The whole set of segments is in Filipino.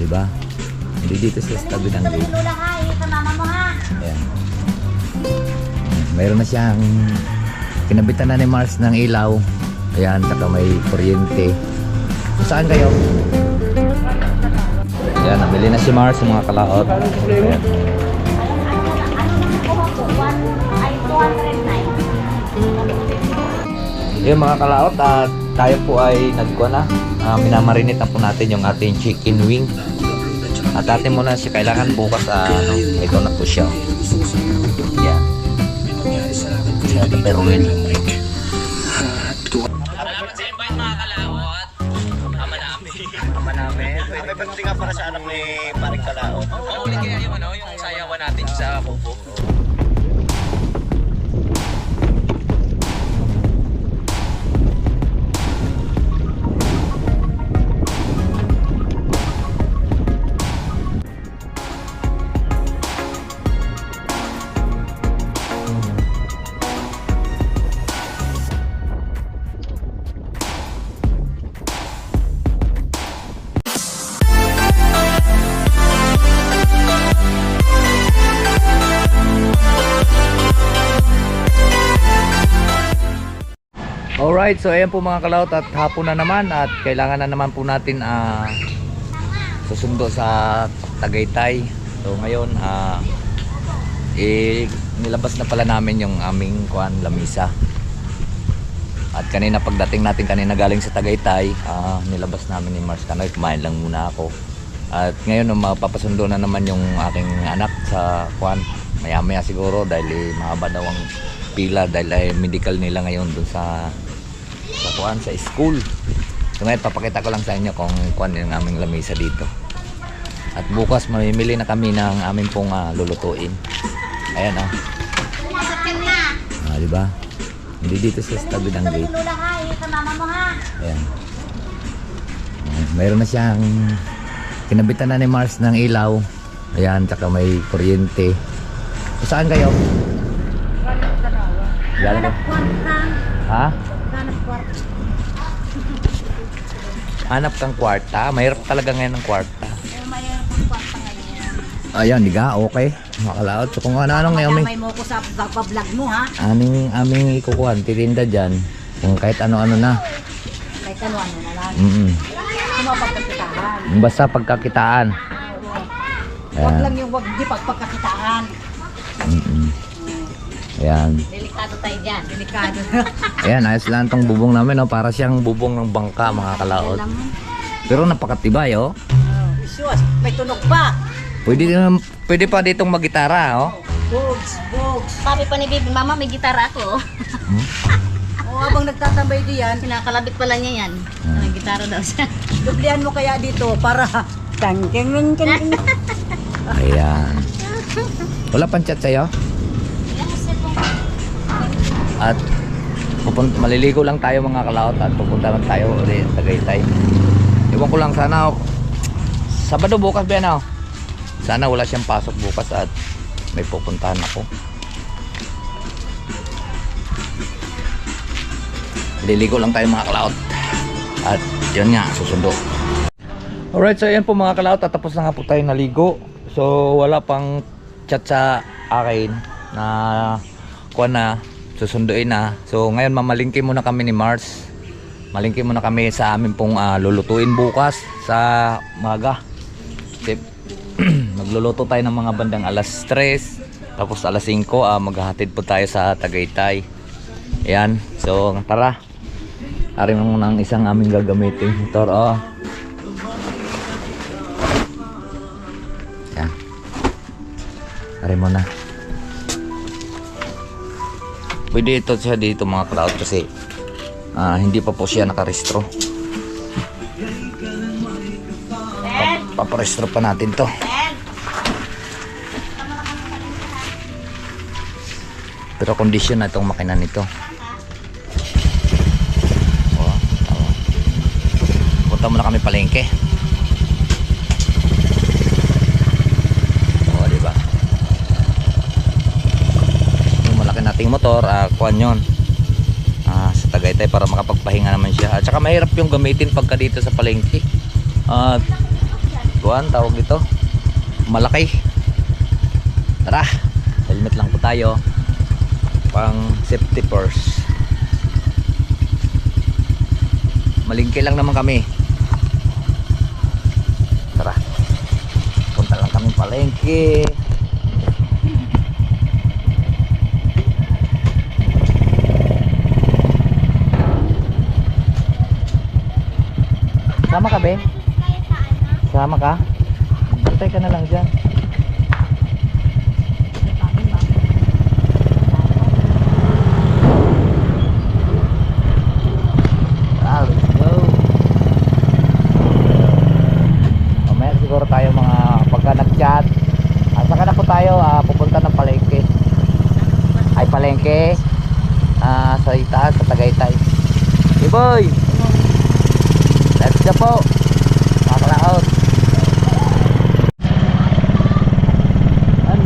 di ba? Hindi dito sa tabi ng gate. Ayan. Mayroon na siyang kinabitan na ni Mars ng ilaw. Ayan, saka may kuryente. Kung saan kayo? Ayan, nabili na si Mars ng mga kalaot. Ayan. Yung mga kalaot, tayo po ay nagkuha na. Minamarinate na po natin yung ating chicken wing. At atin muna siya kailangan bukas ito na po siya. Yan. Siya ito perwin. Salamat sa invite mga kalawot. Ama namin. Ama namin. May panunti nga para sa anak ni Paring Kalaot. Oo, ulit kaya yung sayawan natin sa Bobo. Alright, so ayan po mga kalaot at hapon na naman at kailangan na naman po natin susundo sa Tagaytay. So ngayon nilabas na pala namin yung aming lamisa. At kanina pagdating natin kanina galing sa Tagaytay, nilabas namin ni Mars Kanoy, kumain lang muna ako. At ngayon mapapasundo na naman yung aking anak sa maya-maya siguro dahil mahaba daw ang pila dahil medical nila ngayon dun sa school. So ngayon papakita ko lang sa inyo kung yung aming lamisa dito. At bukas mamimili na kami ng aming pong lulutuin. Ayan di ba? Hindi dito sa tabi ng gate. Ayan. Mayroon na siyang kinabitan na ni Mars ng ilaw. Ayan, tsaka may kuryente. So, saan kayo? Hanap kwarta. Ha? Hanap kwarta. Hanap kang kwarta? Mahirap talaga ngayon ng kwarta. Mayroon kang kwarta ngayon. Ayan, diga, okay. Makalaot. So kung ano ngayon May mo ko sa vlog mo ha. aming ikukuhan, titinda dyan. Kung kahit ano-ano na. Kahit ano-ano na lang. Kung mapagkakitaan. Basta pagkakitaan. Huwag lang yung di pagpagkakitaan. Ayan. Delikado tayo dyan. Delikado. Ayan, ayos lang tong bubong namin. Para siyang bubong ng bangka, mga kalaot. Pero napakatibay, Sus, may tunog pa. Pwede pa ditong magitara, Bugs. Sabi pa ni Bibi, Mama, may gitara ako. Habang nagtatambay diyan, Pinakalabit pala niya yan. May gitara daw siya. dublihan mo kaya dito para tangking. Ayan. Wala pang chat sa'yo? At maliligo lang tayo mga kalaot at pupunta lang tayo ulit sa Tagaytay. Iwan ko lang sana Sabado bukas ba sana wala siyang pasok bukas at may pupuntahan ako. Liligo lang tayo mga kalaot at yun nga susundo. Alright, so ayan po mga kalaot at tapos na nga po tayo naligo. So wala pang chat sa akin na susunduin na. So ngayon mamalingki muna kami ni Mars. Malingki muna kami sa amin pong lulutuin bukas sa maga. Magluluto tayo ng mga bandang alas 3. Tapos alas 5 maghahatid po tayo sa Tagaytay. Ayan. So tara. Ari mo muna ang isang aming gagamitin motor. Ayan. Ari mo na. Pwede ito siya dito mga cloud kasi hindi pa po siya nakarestro. Paparestro pa natin to. Pero kondisyon na itong makina nito. Punta muna kami palengke. Diba? Yung malaki nating motor, kuhan yun. Sa Tagaytay para makapagpahinga naman siya. At saka mahirap yung gamitin pagka dito sa palengke. kuhan, tawag ito, malaki. Tara, helmet lang po tayo pang safety first. Malingki lang naman kami. Tara, punta lang kami palengke. Sama ka, be? Sama ka? Bantay ka na lang dyan. Let's go. Mamaya siguro tayo mga pagka nag-chat. Saka na po tayo pupunta ng palengke. Ay, palengke. Sa itaas, sa Tagaytay. Hey boy! Let's go po. Makakalaot.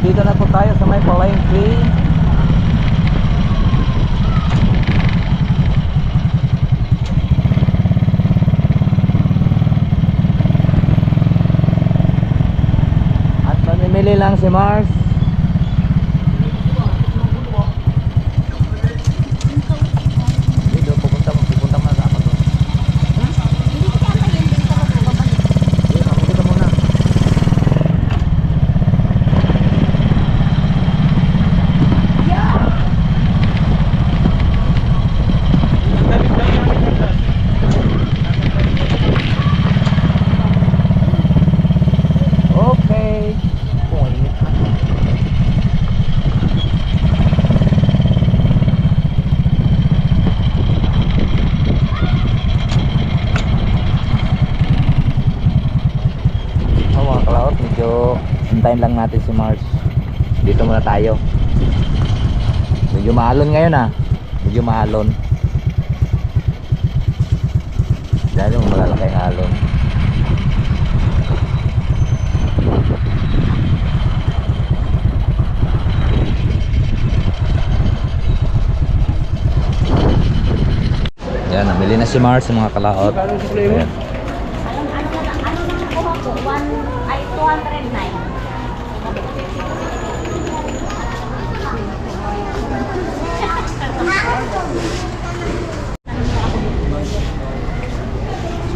Dito na po tayo sa may palengke. At mamimili lang si Mars. Dito pupunta mo na ako doon. Dito muna. Okay. Mga kalaot, medyo hintayin lang natin si Mars. Dito muna tayo. Medyo maalon ngayon medyo maalon. Dahil yung malalaki ang alon. Yan, namili na si Mars mga kalaot. Ayan. Ano na nakuha ko? 209.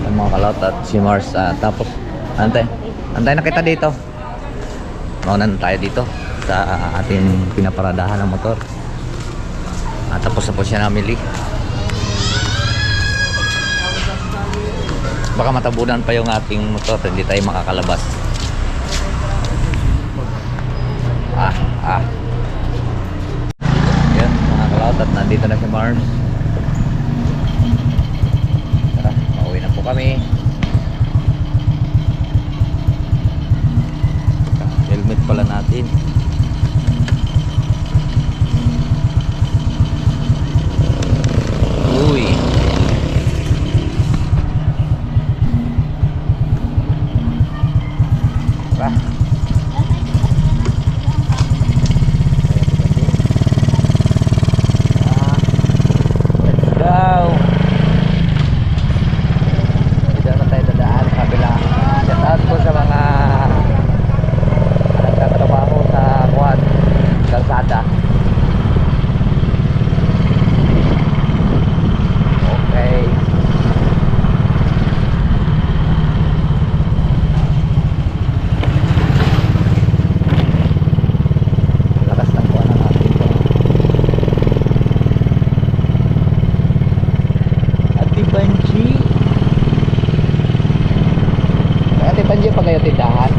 Ang mga kalaot at si Mars. Tapos, antay na kita dito. Maunan tayo dito sa ating pinaparadahan ng motor. Tapos na po siya namili. Baka matabunan pa yung ating motor, hindi tayo makakalabas. Yan mga kalaot, at nandito na si Mars. Tara, pauwi na po kami. Helmet pala natin. Uy, tara. Let's go. Dito na tayo dadaan sa kabila. Shout out po sa mga nagtatrabaho sa kalsada. Okay. Lakas ng kuha ng ating po. Ate Banji. Ate Banji pa kayo tindahan?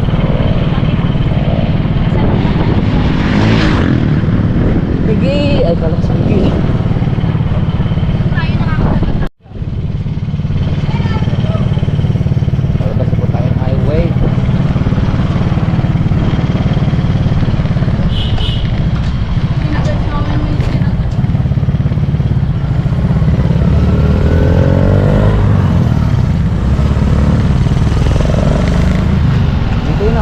Sige! Ay, palang sige. Palabas po tayong highway. Dito yun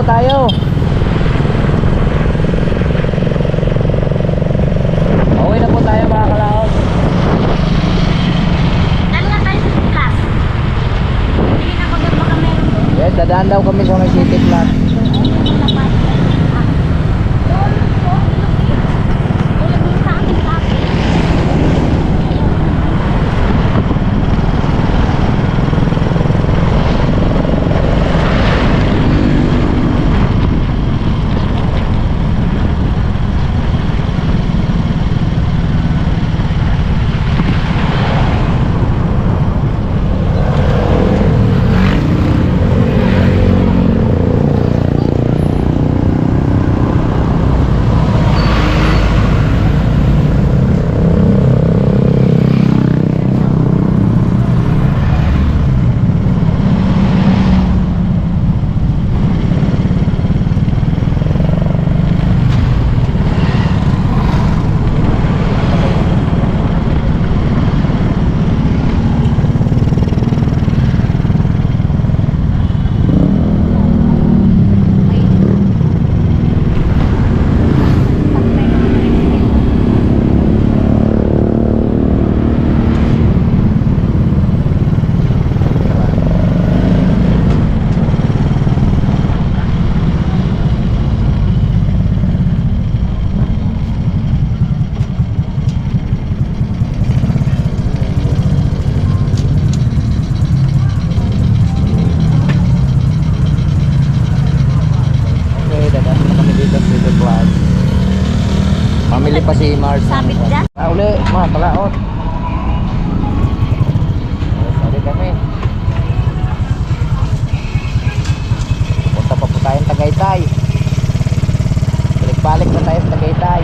tayo. Pauwi na po tayo mga kalaot. Dali na tayo sa class. Hindi na pag baka meron doon. Yes, dadaan daw kami sa may city plan. Pamili pa si Mars. Sabit dyan. Uli, mga kalaot. Sorry kami. Punta pa po tayong Tagaytay. Balik-balik na tayo sa Tagaytay.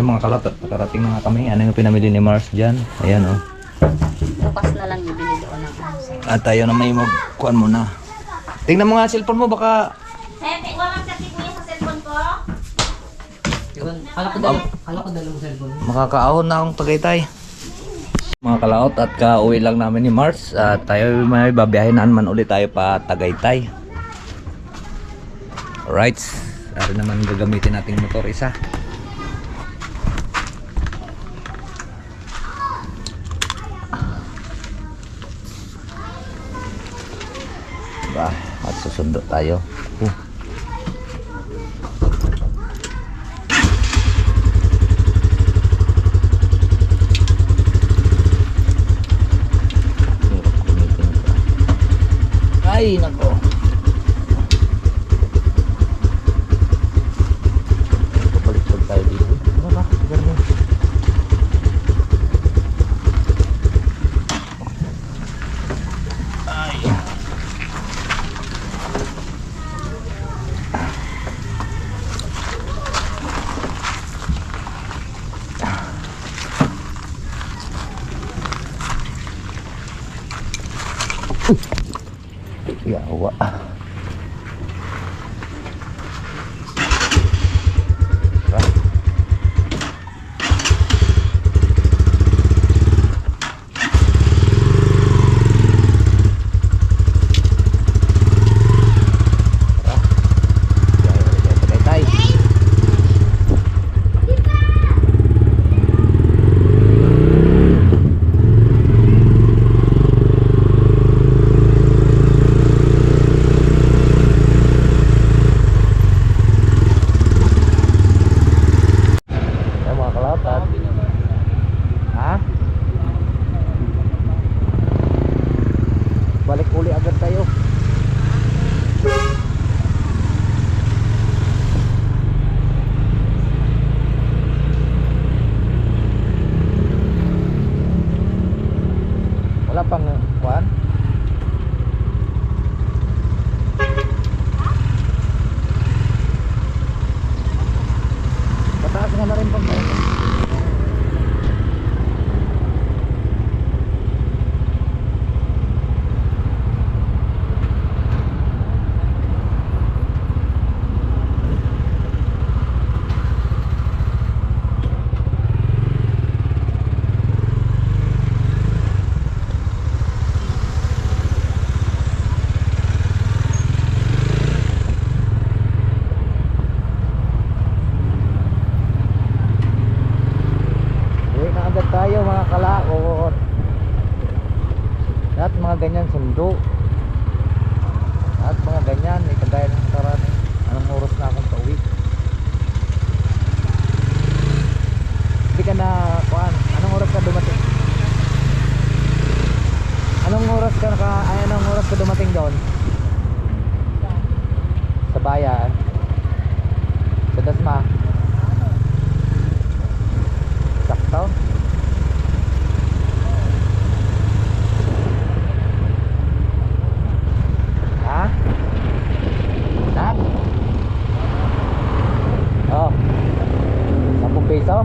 Mga kalatot, nakarating na nga kami. Ano yung pinamili ni Mars dyan? Ayan oh. Bukas na lang ibili doon ng ano. At tayo na may magkuhan muna. Tingnan mo nga cellphone mo, baka Walang kasi kuya sa cellphone ko. Kala ko dalawang cellphone. makakaahon na akong Tagaytay. Mga kalaot, at kauwi lang namin ni Mars. At tayo may babiyahin naman ulit tayo pa Tagaytay. Alright. Ari naman gagamitin nating motor isa. At susundo tayo. Ay nako. Balik tayo dito. Ano ba? Ganun. Yawa. mga kalaot. Lahat mga ganyan sundo. Lahat mga ganyan, may kagaya ng karami. Anong oras na akong pauwi? Hindi ka na, kuan, anong oras ka dumating? Anong oras ka dumating doon? Sa bayan? Sa Dasma? Sakto? Ha? Nak? Oh. 10 peso?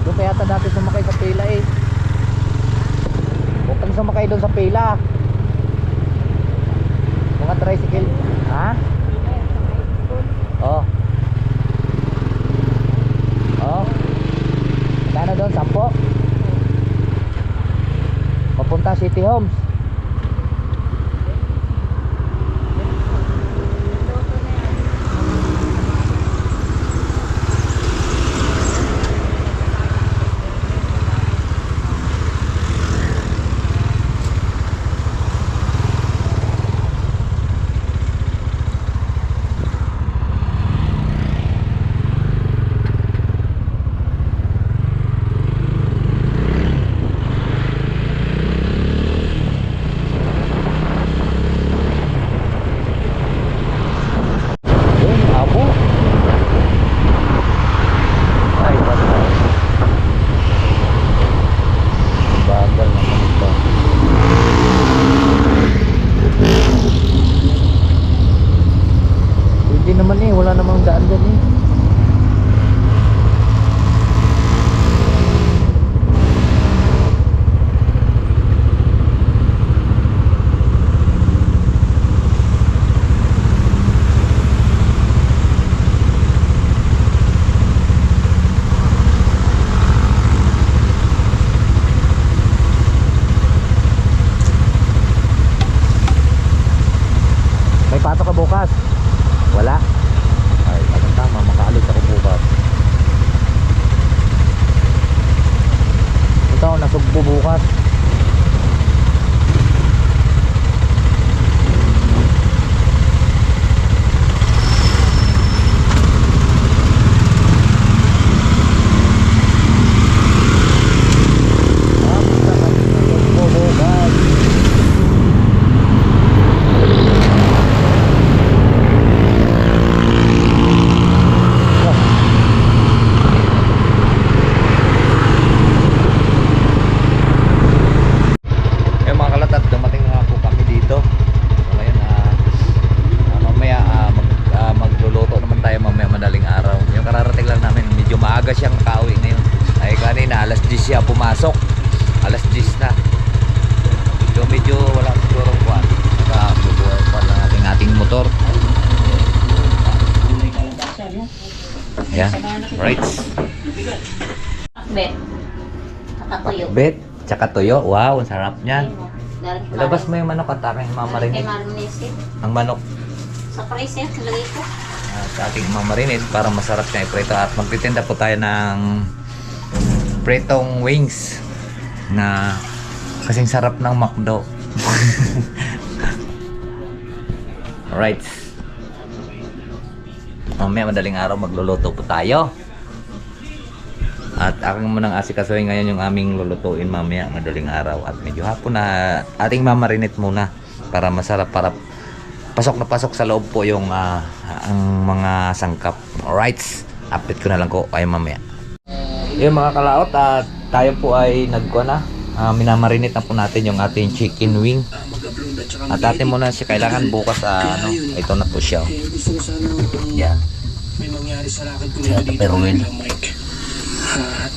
Doon pa yata dati sumakay sa pila eh. Huwag kang sumakay doon sa pila. Mga tricycle. Ha? Oh. Oh. Kano doon? 10? Papunta City Homes. Naman eh, wala namang daan dyan eh. May pasok ka bukas? Wala? Ay, tama, makaalis ako bukas. Ito, nasugbo bukas. Siyang nakauwi ngayon. Ay kanina alas 10 siya pumasok. Alas 10 na. So medyo wala siguro kuan. Nakabubuhay pa lang ating motor. Yeah. Right. Bet. Kakatuyo. Bet, tsaka tuyo. Wow, ang sarap niyan. Ilabas mo yung manok at aking mamarinig. Ang manok Sa freezer, lagay ko. sa ating mamarinig para masarap siya iprito. At magtitinda po tayo ng pritong wings na kasing sarap ng McDo. Alright, mamaya madaling araw magluluto po tayo. At aking munang asikasuhin ngayon yung aming lulutuin mamaya madaling araw. At medyo hapon na ating mamarinate muna para masarap, para pasok na pasok sa loob po yung ang mga sangkap. Alright, update ko na lang ko kayo mamaya. Yung mga kalaot, at tayo po ay minamarinate na po natin yung ating chicken wing. At atin muna siya kailangan bukas ito na po siya. Yan. Yan, peruin.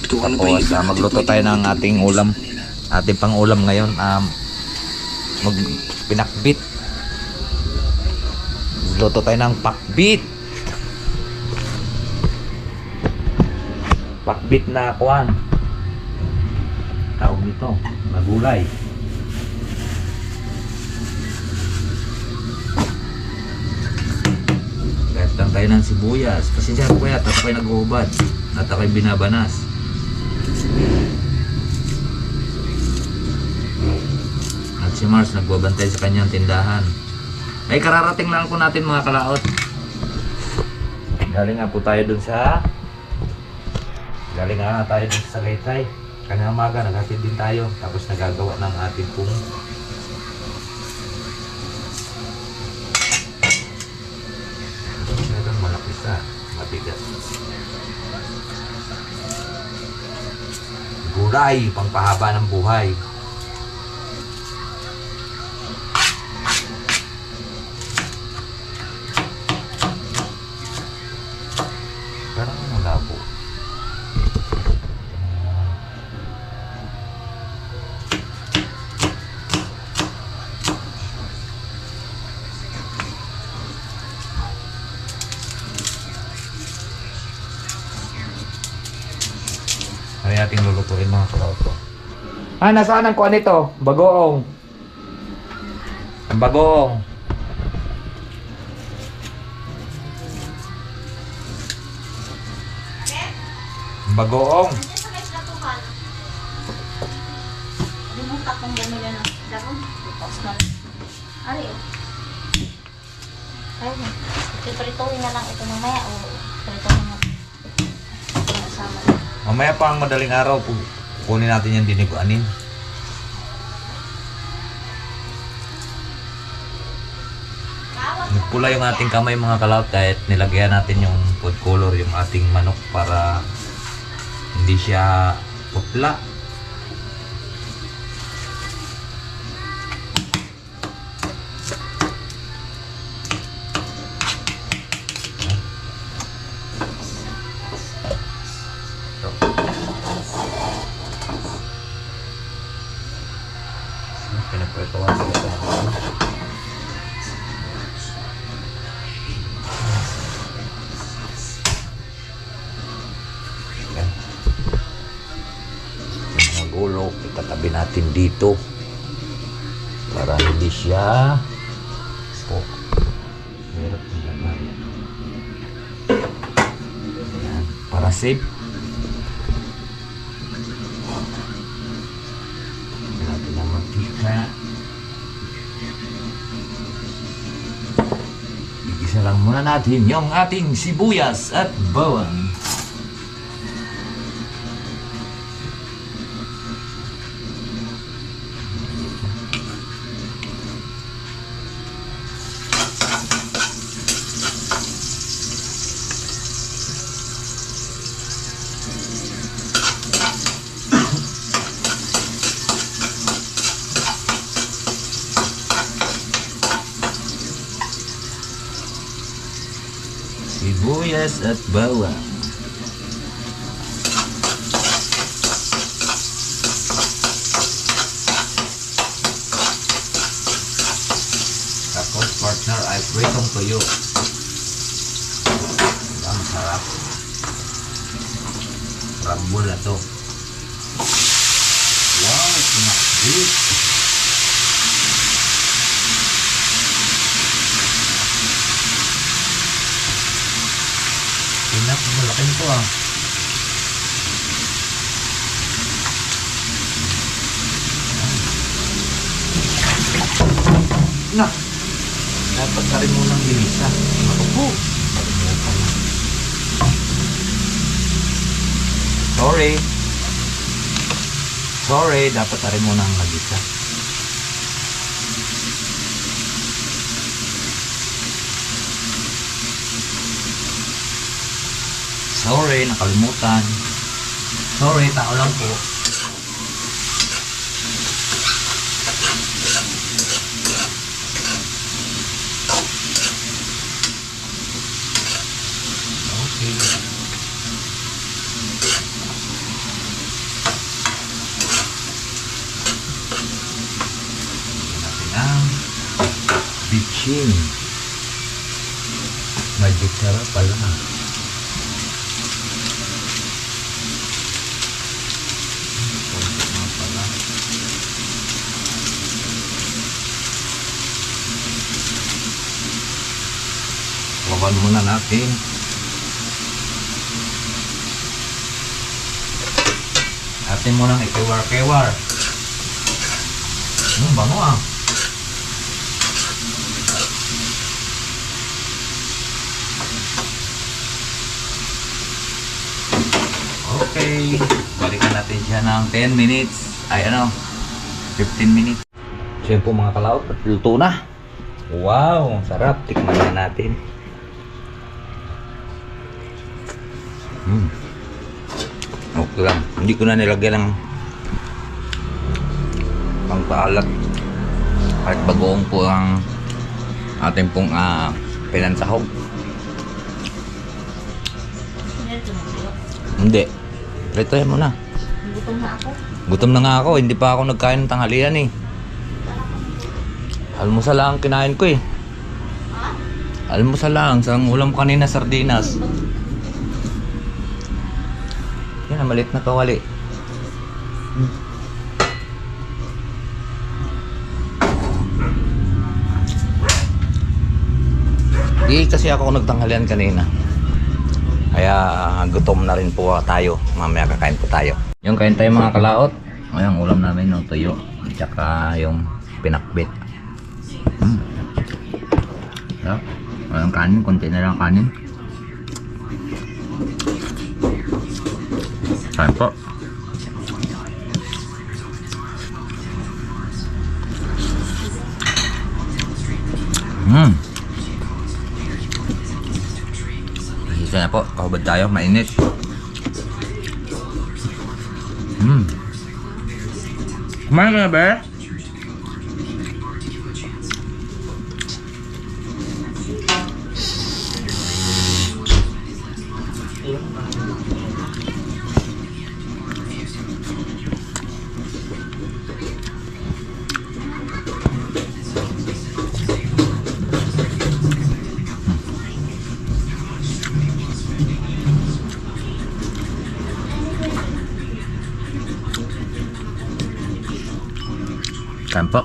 Tapos magluto tayo ng ating ulam. Ating pang ulam ngayon, pinakbit. Luto tayo ng pakbit. Pakbit na kuwan. Tawag nito, magulay. Ito lang tayo ng sibuyas. Pasensya po kuya, at ako'y nag-uubad. At ako'y binabanas. At si Mars nagbabantay sa kanyang tindahan. Ay, kararating lang po natin mga kalaot. Galing nga po tayo dun sa... Galing nga tayo dun sa Tagaytay. Kanina umaga, naghatid din tayo. Tapos nagagawa ng ating pong... Ito malaki sa mabigat. Gulay, pangpahaba ng buhay. Parang malabo. Ano ating lulutuin mga kalauto? Ah, nasaan ang kuha nito? Bagoong. Ang bagoong. Ang bagoong. Nandiyan sa may platuhan. Hindi mo takong bumili ng daron. Tapos na. Ari, oh. Ayun. Piprituhin na lang ito mamaya. O, prituhin na. Sama na. Mamaya pa ang madaling araw, kunin natin yung diniguanin. Nagpula yung ating kamay mga kalaot kahit nilagyan natin yung food color, yung ating manok para hindi siya putla. Pinagprituan ko ito. Gulo, itatabi natin dito para hindi siya po meron ng lagayan. Yan, para safe. Natin ang mantika. Igisa lang muna natin yung ating sibuyas at bawang. Sibuyas at bawang. Tapos partner ay pritong tuyo. Ang sarap. Rambol na to. Wow, sinakbit. Pinak, malaki nito ah. Na, dapat ka rin munang ginisa. Ako po. Sorry, dapat ka rin munang nagisa. Sorry, nakalimutan. Sorry, tao lang po. Okay. Natin ang bitchin. Magic sarap pala. Sabawan muna natin. Atin mo nang ikiwar-kiwar. Bango ah. Okay. Balikan natin siya ng 10 minutes. Ay 15 minutes. So yun po mga kalaot, luto na. Wow, sarap. Tikman na natin. Okay lang. Hindi ko na nilagyan ng pangpaalat. Kahit bagoong po ang ating pong pinansahog. Sinerte mo ko. Hindi. Pretohin mo na. Gutom na ako. Gutom na nga ako. Hindi pa ako nagkain ng tanghalian eh. Almusal lang ang kinain ko eh. Almusal lang. Sa ulam kanina sardinas. Yan, maliit na kawali. Di kasi ako nagtanghalian kanina. Kaya gutom na rin po tayo. Mamaya kakain po tayo. Yung kain tayo mga kalaot. Ayan, ulam namin yung tuyo. At saka yung pinakbit. Walang kanin, konti na lang kanin. Kain po. Isa na po, kahubad tayo, mainit. Kumain ka na ba? Kain po.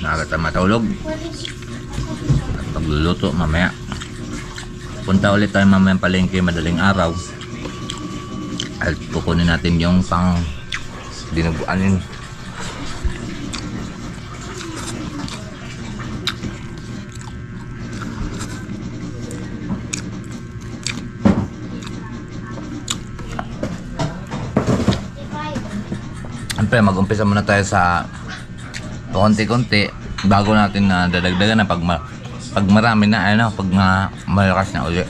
Nakakata matulog. At pagluluto mamaya. Punta ulit tayo mamaya palengke madaling araw. At kukunin natin yung pang dinuguanin. Siyempre, mag-umpisa muna tayo sa konti-konti bago natin na dadagdagan na pag marami na, pag malakas na uli.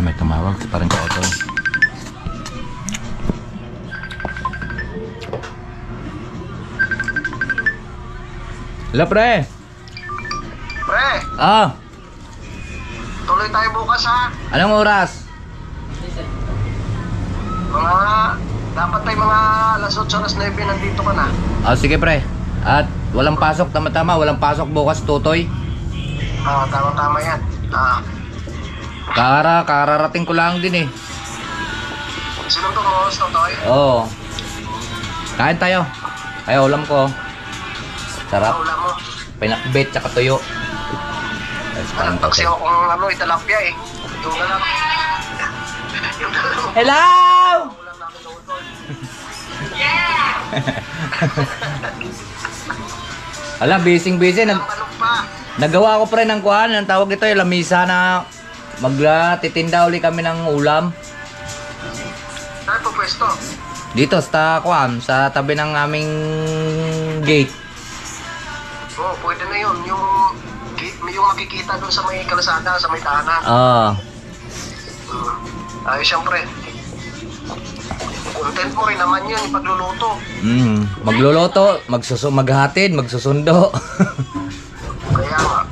May tumawag, parang ka-auto. Hello, pre! Pre, tuloy tayo bukas ha. Anong oras? Dapat tayo mga alas 8, alas 9 nandito ka na. Sige, pre. At walang pasok, tama-tama. Walang pasok bukas, tutoy. Tama-tama yan. Kararating ko lang din eh. Sinong tumos, Totoy? Oo. Kain tayo. Ay, ulam ko. Sarap. Ulam mo. Pinakbit, tsaka tuyo. Alam kasi ako kung italapya eh. Yung na lang. Hello! Alam, busy. Ano pa? Nagawa ko pre ng kuhan. Ang tawag ito, yung lamisa na titinda uli kami ng ulam. Saan po pwesto? Dito sa kuhan, sa tabi ng aming gate. Oo, pwede na yun. Yung makikita doon sa may kalasada, sa may tahanan. Ah. Ayos siyempre. content mo rin naman yun, ipagluluto. Magluluto, maghatid, magsusundo. Kaya nga.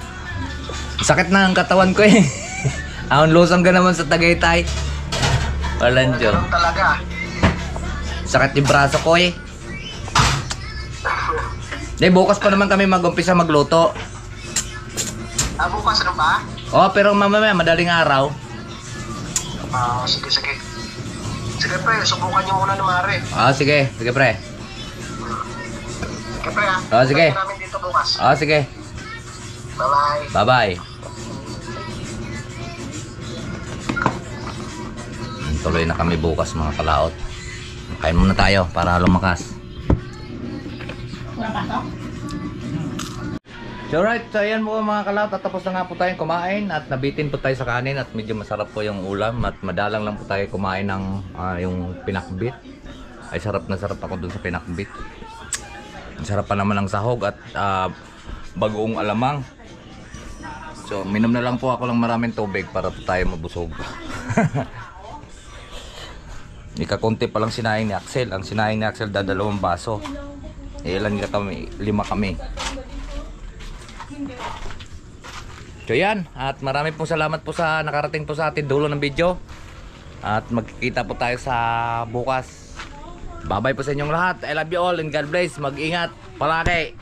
Sakit na ang katawan ko eh. Ahon lusang ka naman sa Tagaytay. Walang Diyo. Ganun talaga. Sakit yung braso ko eh. Bukas pa naman kami mag-umpisa magluto. Bukas ano ba? Oh, pero mamaya madaling araw. Sige. Sige pre, subukan nyo muna ni Mare. Sige pre. Sige pre ha. Sige. Tayo namin dito bukas. Sige. Bye-bye. Bye-bye. Tuloy na kami bukas mga kalaot. Kain muna tayo para lumakas. Wala pasok? So right, so ayan po mga kalaot, tapos na nga po tayong kumain at nabitin po tayo sa kanin at medyo masarap po yung ulam at madalang lang po tayo kumain ng yung pinakbit. Ay sarap na sarap ako dun sa pinakbit. Sarap pa naman ang sahog at bagoong alamang. So minom na lang po ako ng maraming tubig para po tayo mabusog. Ikakunti pa lang sinaing ni Axel. Ang sinaing ni Axel dadalawang baso. Ilan ka kami? 5 kami. So yan, at marami pong salamat po sa nakarating po sa atin dulo ng video. At magkikita po tayo sa bukas. Bye bye po sa inyong lahat. I love you all and God bless. Mag-ingat palagi.